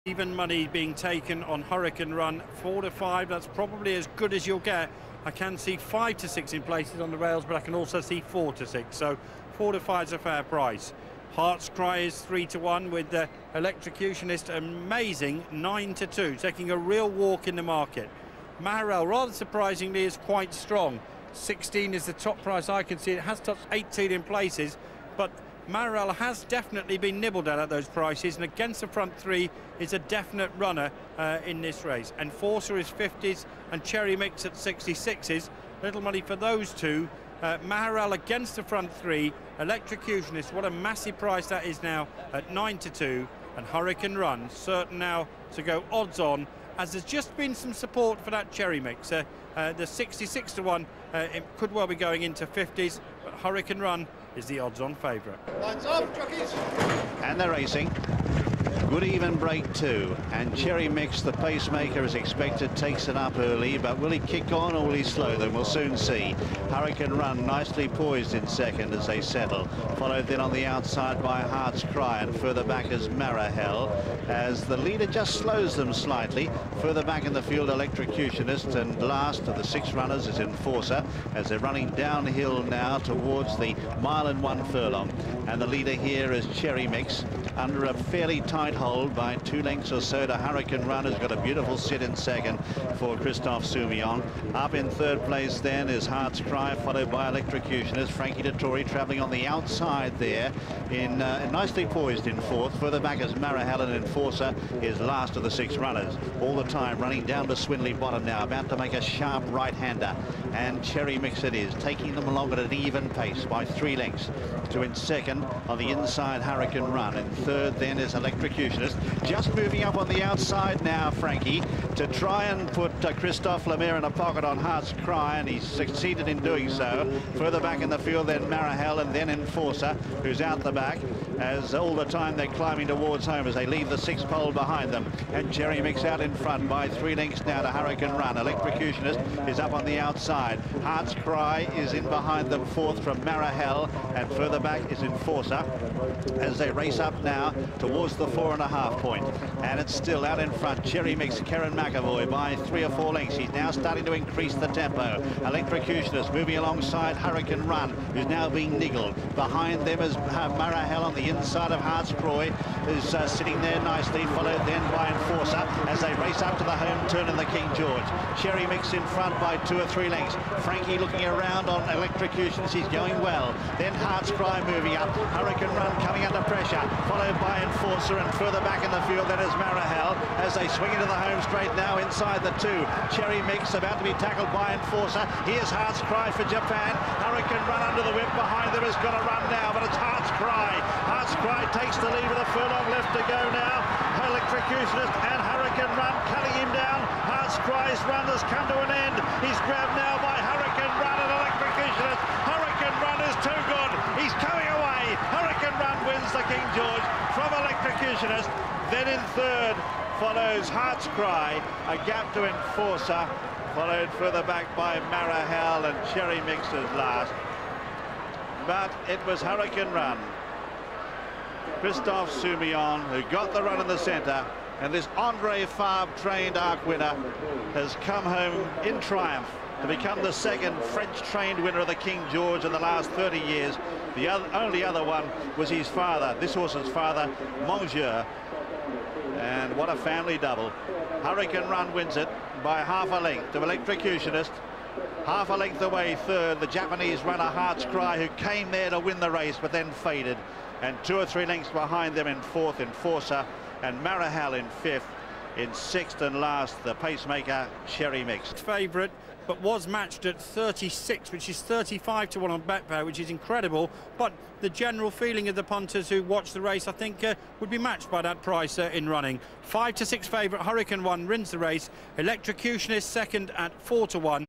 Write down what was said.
Even money being taken on Hurricane Run, 4 to 5. That's probably as good as you'll get. I can see 5 to 6 in places on the rails, but I can also see 4 to 6. So 4 to 5 is a fair price. Heart's Cry is 3 to 1 with the Electrocutionist, amazing 9 to 2, taking a real walk in the market. Maharel, rather surprisingly, is quite strong. 16 is the top price I can see. It has touched 18 in places, but Maharel has definitely been nibbled at those prices, and against the front three is a definite runner in this race. Enforcer is 50s and Cherry Mix at 66s. Little money for those two. Maharel against the front three. Electrocutionist, what a massive price that is now at 9 to 2. And Hurricane Run, certain now to go odds on, as there's just been some support for that Cherry Mix. The 66 to 1 it could well be going into 50s, but Hurricane Run is the odds-on favourite. Lines up, jockeys. And they're racing. Good even break too, and Cherry Mix, the pacemaker, as expected, takes it up early, but will he kick on or will he slow them? We'll soon see. Hurricane Run nicely poised in second as they settle, followed then on the outside by Heart's Cry, and further back is Marahel, as the leader just slows them slightly. Further back in the field, Electrocutionist, and last of the 6 runners is Enforcer, as they're running downhill now towards the 1.1 furlong, and the leader here is Cherry Mix, under a fairly tight hold by 2 lengths or so to Hurricane Run, has got a beautiful sit in second for Christophe Soumillon. Up in third place then is Heart's Cry, followed by Electrocutionist. Frankie Dettori travelling on the outside there, in nicely poised in fourth. Further back is Marahel, and Enforcer is last of the 6 runners. All the time running down to Swindley Bottom now, about to make a sharp right-hander, and Cherry Mix it is, taking them along at an even pace by 3 lengths. To in second on the inside, Hurricane Run. In third then is Electrocutionist, just moving up on the outside now, Frankie, to try and put Christophe Lemaire in a pocket on Heart's Cry, and he's succeeded in doing so. Further back in the field then Marahel, and then Enforcer, who's out the back, as all the time they're climbing towards home as they leave the 6th pole behind them. And Cherry Mix out in front by 3 lengths now to Hurricane Run. Electrocutionist is up on the outside. Heart's Cry is in behind them, fourth from Marahel, and further back is Enforcer as they race up now towards the 4.5 point. And it's still out in front. Cherry Mix, Karen McAvoy by 3 or 4 lengths. He's now starting to increase the tempo. Electrocutionist moving alongside Hurricane Run, who's now being niggled. Behind them is Marahel on the inside of Heart's Cry, who's sitting there nicely, followed then by Enforcer as they race up to the home turn in the King George. Cherry Mix in front by 2 or 3 lengths. Frankie looking around on Electrocutionist. He's going well. Then Heart's Cry moving up. Hurricane Run coming under pressure, followed by Enforcer, and further back in the field then is Marahel as they swing into the home straight now inside the 2. Cherry Mix about to be tackled by Enforcer. Here's Heart's Cry for Japan. Hurricane Run under the whip behind them has got to run now, but it's Heart's Cry. Heart's Cry takes the lead with a furlong left to go now. Electrocutionist and Hurricane Run cutting him down. Heart's Cry's run has come to an end. He's grabbed now by Hurricane Run and Electrocutionist. Hurricane Run is too good. He's coming away. Hurricane Run wins the King George from Electrocutionist. Then in third follows Heart's Cry, a gap to Enforcer, followed further back by Marahel, and Cherry Mix is last. But it was Hurricane Run, Christophe Soumillon, who got the run in the centre, and this Andre Fabre trained Arc winner has come home in triumph to become the 2nd French-trained winner of the King George in the last 30 years. The only other one was his father, this horse's father, Monsieur. And what a family double. Hurricane Run wins it by half a length to Electrocutionist. Half a length away third, the Japanese runner Heart's Cry, who came there to win the race but then faded. And 2 or 3 lengths behind them in fourth, Enforcer, and Marahel in 5th. In 6th and last, the pacemaker Cherry Mix. Favourite, but was matched at 36, which is 35 to 1 on Betfair, which is incredible. But the general feeling of the punters who watch the race, I think, would be matched by that price in running. 5 to 6 favourite Hurricane Run wins the race. Electrocutionist second at 4 to 1.